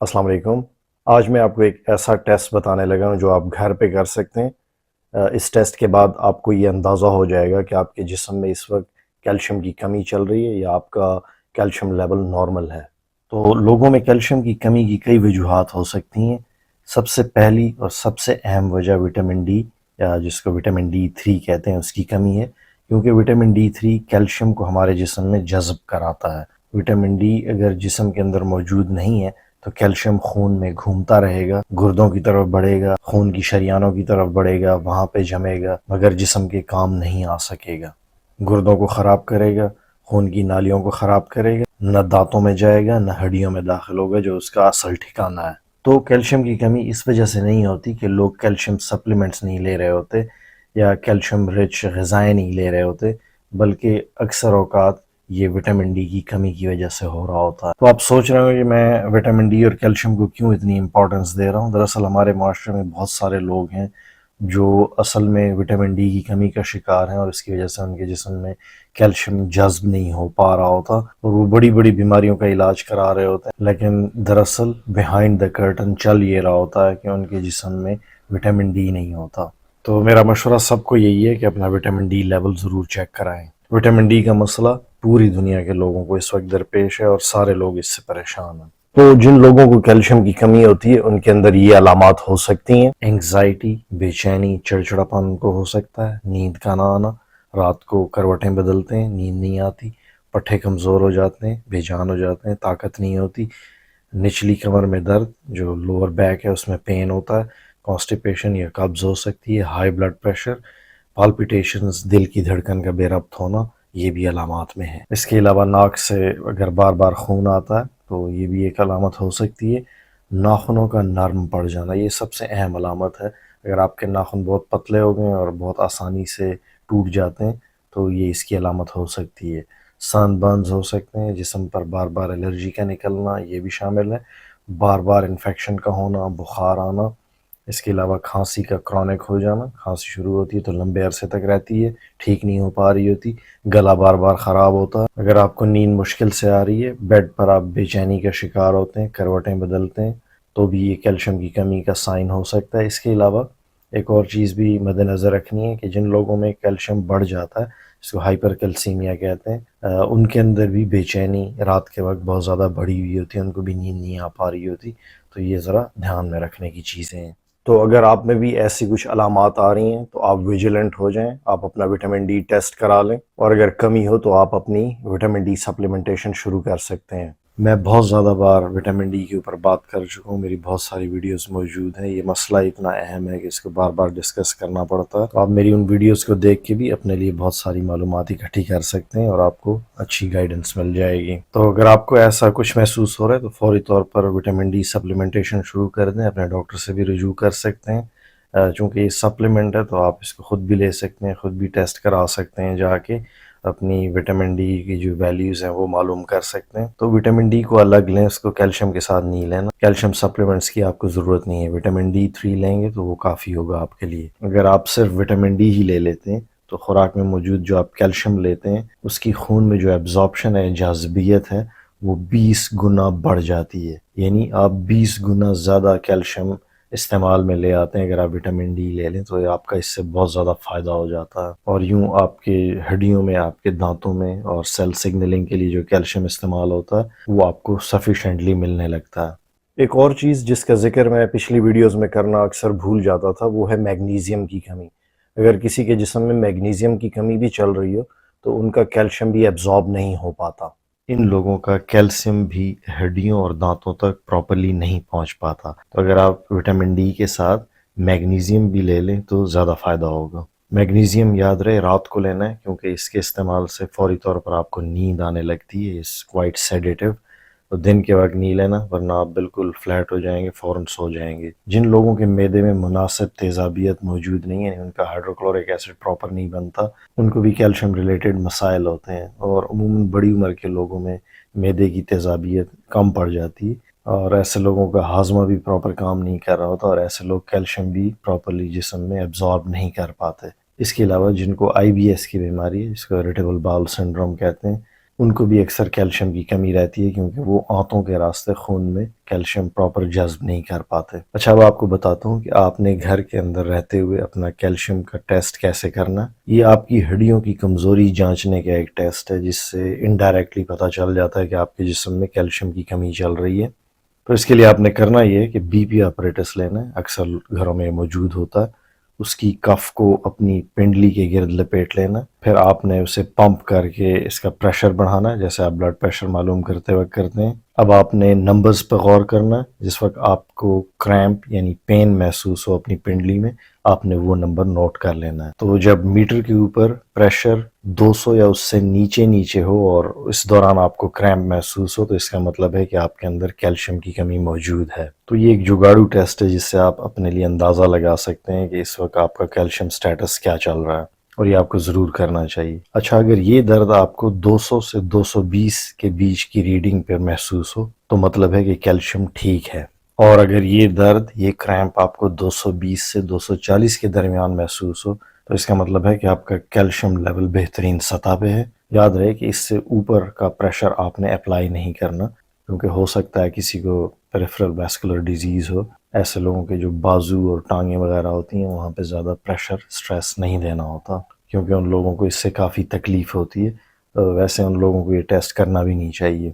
السلام علیکم۔ آج میں آپ کو ایک ایسا ٹیسٹ بتانے لگا ہوں جو آپ گھر پہ کر سکتے ہیں۔ اس ٹیسٹ کے بعد آپ کو یہ اندازہ ہو جائے گا کہ آپ کے جسم میں اس وقت کیلشیم کی کمی چل رہی ہے یا آپ کا کیلشیم لیول نارمل ہے۔ تو لوگوں میں کیلشیم کی کمی کی کئی وجوہات ہو سکتی ہیں۔ سب سے پہلی اور سب سے اہم وجہ وٹامن ڈی یا جس کو وٹامن ڈی 3 کہتے ہیں اس کی کمی ہے، کیونکہ وٹامن ڈی 3 کیلشیم کو ہمارے جسم میں جذب کراتا ہے۔ وٹامن ڈی اگر جسم کے اندر موجود نہیں ہے تو کیلشیم خون میں گھومتا رہے گا، گردوں کی طرف بڑھے گا، خون کی شریانوں کی طرف بڑھے گا، وہاں پہ جمے گا، مگر جسم کے کام نہیں آ سکے گا، گردوں کو خراب کرے گا، خون کی نالیوں کو خراب کرے گا، نہ دانتوں میں جائے گا نہ ہڈیوں میں داخل ہوگا جو اس کا اصل ٹھکانہ ہے۔ تو کیلشیم کی کمی اس وجہ سے نہیں ہوتی کہ لوگ کیلشیم سپلیمنٹس نہیں لے رہے ہوتے یا کیلشیم رچ غذائیں نہیں لے رہے ہوتے، بلکہ اکثر اوقات یہ وٹامن ڈی کی کمی کی وجہ سے ہو رہا ہوتا ہے۔ تو آپ سوچ رہے ہو کہ میں وٹامن ڈی اور کیلشیم کو کیوں اتنی امپورٹنس دے رہا ہوں۔ دراصل ہمارے معاشرے میں بہت سارے لوگ ہیں جو اصل میں وٹامن ڈی کی کمی کا شکار ہیں، اور اس کی وجہ سے ان کے جسم میں کیلشیم جذب نہیں ہو پا رہا ہوتا اور وہ بڑی بڑی بیماریوں کا علاج کرا رہے ہوتے ہیں، لیکن دراصل بیہائنڈ دا کرٹن چل یہ رہا ہوتا ہے کہ ان کے جسم میں وٹامن ڈی نہیں ہوتا۔ تو میرا مشورہ سب کو یہی ہے کہ اپنا وٹامن ڈی لیول ضرور چیک کرائیں۔ وٹامن ڈی کا مسئلہ پوری دنیا کے لوگوں کو اس وقت درپیش ہے اور سارے لوگ اس سے پریشان ہیں۔ تو جن لوگوں کو کیلشیم کی کمی ہوتی ہے ان کے اندر یہ علامات ہو سکتی ہیں: اینگزائٹی، بے چینی، چڑچڑاپن ان کو ہو سکتا ہے، نیند کا نہ آنا، رات کو کروٹیں بدلتے ہیں، نیند نہیں آتی، پٹھے کمزور ہو جاتے ہیں، بے جان ہو جاتے ہیں، طاقت نہیں ہوتی، نچلی کمر میں درد جو لوور بیک ہے اس میں پین ہوتا ہے، کانسٹیپیشن یا قبض ہو سکتی ہے، ہائی بلڈ پریشر، پالپیٹیشنز دل کی دھڑکن کا بے ربط ہونا، یہ بھی علامات میں ہے۔ اس کے علاوہ ناک سے اگر بار بار خون آتا ہے تو یہ بھی ایک علامت ہو سکتی ہے۔ ناخنوں کا نرم پڑ جانا یہ سب سے اہم علامت ہے۔ اگر آپ کے ناخن بہت پتلے ہو گئے ہیں اور بہت آسانی سے ٹوٹ جاتے ہیں تو یہ اس کی علامت ہو سکتی ہے۔ سن برنز ہو سکتے ہیں، جسم پر بار بار الرجی کا نکلنا یہ بھی شامل ہے، بار بار انفیکشن کا ہونا، بخار آنا۔ اس کے علاوہ کھانسی کا کرونک ہو جانا، کھانسی شروع ہوتی ہے تو لمبے عرصے تک رہتی ہے، ٹھیک نہیں ہو پا رہی ہوتی، گلا بار بار خراب ہوتا ہے، اگر آپ کو نیند مشکل سے آ رہی ہے، بیڈ پر آپ بے چینی کا شکار ہوتے ہیں، کروٹیں بدلتے ہیں، تو بھی یہ کیلشیم کی کمی کا سائن ہو سکتا ہے۔ اس کے علاوہ ایک اور چیز بھی مد نظر رکھنی ہے کہ جن لوگوں میں کیلشیم بڑھ جاتا ہے، جس کو ہائپر کیلسیمیا کہتے ہیں، ان کے اندر بھی بے چینی رات کے وقت بہت زیادہ بڑھی ہوئی ہوتی ہے، ان کو بھی نیند نہیں آ پا رہی ہوتی، تو یہ ذرا دھیان میں رکھنے کی چیزیں ہیں۔ تو اگر آپ میں بھی ایسی کچھ علامات آ رہی ہیں تو آپ ویجیلنٹ ہو جائیں، آپ اپنا وٹامن ڈی ٹیسٹ کرا لیں، اور اگر کمی ہو تو آپ اپنی وٹامن ڈی سپلیمنٹیشن شروع کر سکتے ہیں۔ میں بہت زیادہ بار وٹامن ڈی کے اوپر بات کر چکا ہوں، میری بہت ساری ویڈیوز موجود ہیں، یہ مسئلہ اتنا اہم ہے کہ اس کو بار بار ڈسکس کرنا پڑتا ہے، تو آپ میری ان ویڈیوز کو دیکھ کے بھی اپنے لیے بہت ساری معلومات اکٹھی کر سکتے ہیں اور آپ کو اچھی گائیڈنس مل جائے گی۔ تو اگر آپ کو ایسا کچھ محسوس ہو رہا ہے تو فوری طور پر وٹامن ڈی سپلیمنٹیشن شروع کر دیں، اپنے ڈاکٹر سے بھی رجوع کر سکتے ہیں۔ چونکہ یہ سپلیمنٹ ہے تو آپ اس کو خود بھی لے سکتے ہیں، خود بھی ٹیسٹ کرا سکتے ہیں، جا کے اپنی وٹامن ڈی کی جو ویلیوز ہیں وہ معلوم کر سکتے ہیں۔ تو وٹامن ڈی کو الگ لیں، اس کو کیلشیم کے ساتھ نہیں لینا، کیلشیم سپلیمنٹس کی آپ کو ضرورت نہیں ہے، وٹامن ڈی 3 لیں گے تو وہ کافی ہوگا آپ کے لیے۔ اگر آپ صرف وٹامن ڈی ہی لے لیتے ہیں تو خوراک میں موجود جو آپ کیلشیم لیتے ہیں اس کی خون میں جو ایبزارپشن ہے، جاذبیت ہے، وہ 20 گنا بڑھ جاتی ہے، یعنی آپ 20 گنا زیادہ کیلشیم استعمال میں لے آتے ہیں۔ اگر آپ وٹامن ڈی لے لیں تو آپ کا اس سے بہت زیادہ فائدہ ہو جاتا ہے، اور یوں آپ کے ہڈیوں میں، آپ کے دانتوں میں اور سیل سگنلنگ کے لیے جو کیلشیم استعمال ہوتا ہے وہ آپ کو سفیشینٹلی ملنے لگتا ہے۔ ایک اور چیز جس کا ذکر میں پچھلی ویڈیوز میں کرنا اکثر بھول جاتا تھا وہ ہے میگنیزیم کی کمی۔ اگر کسی کے جسم میں میگنیزیم کی کمی بھی چل رہی ہو تو ان کا کیلشیم بھی ایبزارب نہیں ہو پاتا، ان لوگوں کا کیلشیم بھی ہڈیوں اور دانتوں تک پراپرلی نہیں پہنچ پاتا۔ تو اگر آپ وٹامن ڈی کے ساتھ میگنیزیم بھی لے لیں تو زیادہ فائدہ ہوگا۔ میگنیزیم یاد رہے رات کو لینا ہے، کیونکہ اس کے استعمال سے فوری طور پر آپ کو نیند آنے لگتی ہے، اس کوائٹ سیڈیٹیو، تو دن کے وقت نہیں لینا ورنہ آپ بالکل فلیٹ ہو جائیں گے، فوراً سو جائیں گے۔ جن لوگوں کے معدے میں مناسب تیزابیت موجود نہیں ہے، ان کا ہائیڈروکلورک ایسڈ پراپر نہیں بنتا، ان کو بھی کیلشیم ریلیٹڈ مسائل ہوتے ہیں، اور عموماً بڑی عمر کے لوگوں میں معدے کی تیزابیت کم پڑ جاتی ہے، اور ایسے لوگوں کا ہاضمہ بھی پراپر کام نہیں کر رہا ہوتا، اور ایسے لوگ کیلشیم بھی پراپرلی جسم میں ایبزارب نہیں کر پاتے۔ اس کے علاوہ جن کو آئی بی ایس کی بیماری ہے، جس کو اریٹیبل باؤل سنڈروم کہتے ہیں، ان کو بھی اکثر کیلشیم کی کمی رہتی ہے کیونکہ وہ آنتوں کے راستے خون میں کیلشیم پراپر جذب نہیں کر پاتے۔ اچھا اب آپ کو بتاتا ہوں کہ آپ نے گھر کے اندر رہتے ہوئے اپنا کیلشیم کا ٹیسٹ کیسے کرنا۔ یہ آپ کی ہڈیوں کی کمزوری جانچنے کا ایک ٹیسٹ ہے جس سے انڈائریکٹلی پتہ چل جاتا ہے کہ آپ کے جسم میں کیلشیم کی کمی چل رہی ہے۔ تو اس کے لیے آپ نے کرنا یہ ہے کہ بی پی آپریٹس لینا ہے، اکثر گھروں میں موجود ہوتا ہے۔ اس کی کف کو اپنی پنڈلی کے گرد لپیٹ لینا، پھر آپ نے اسے پمپ کر کے اس کا پریشر بڑھانا ہے جیسے آپ بلڈ پریشر معلوم کرتے وقت کرتے ہیں۔ اب آپ نے نمبرز پہ غور کرنا ہے، جس وقت آپ کو کریمپ یعنی پین محسوس ہو اپنی پنڈلی میں آپ نے وہ نمبر نوٹ کر لینا ہے۔ تو جب میٹر کے اوپر پریشر 200 یا اس سے نیچے ہو اور اس دوران آپ کو کریمپ محسوس ہو تو اس کا مطلب ہے کہ آپ کے اندر کیلشیم کی کمی موجود ہے۔ تو یہ ایک جگاڑو ٹیسٹ ہے جس سے آپ اپنے لیے اندازہ لگا سکتے ہیں کہ اس وقت آپ کا کیلشیم سٹیٹس کیا چل رہا ہے، اور یہ آپ کو ضرور کرنا چاہیے۔ اچھا اگر یہ درد آپ کو 200 سے 220 کے بیچ کی ریڈنگ پہ محسوس ہو تو مطلب ہے کہ کیلشیم ٹھیک ہے، اور اگر یہ درد یہ کریمپ آپ کو 220 سے 240 کے درمیان محسوس ہو تو اس کا مطلب ہے کہ آپ کا کیلشیم لیول بہترین سطح پہ ہے۔ یاد رہے کہ اس سے اوپر کا پریشر آپ نے اپلائی نہیں کرنا کیونکہ ہو سکتا ہے کسی کو پیریفرل ویسکولر ڈیزیز ہو، ایسے لوگوں کے جو بازو اور ٹانگیں وغیرہ ہوتی ہیں وہاں پہ زیادہ پریشر سٹریس نہیں دینا ہوتا کیونکہ ان لوگوں کو اس سے کافی تکلیف ہوتی ہے، ویسے ان لوگوں کو یہ ٹیسٹ کرنا بھی نہیں چاہیے۔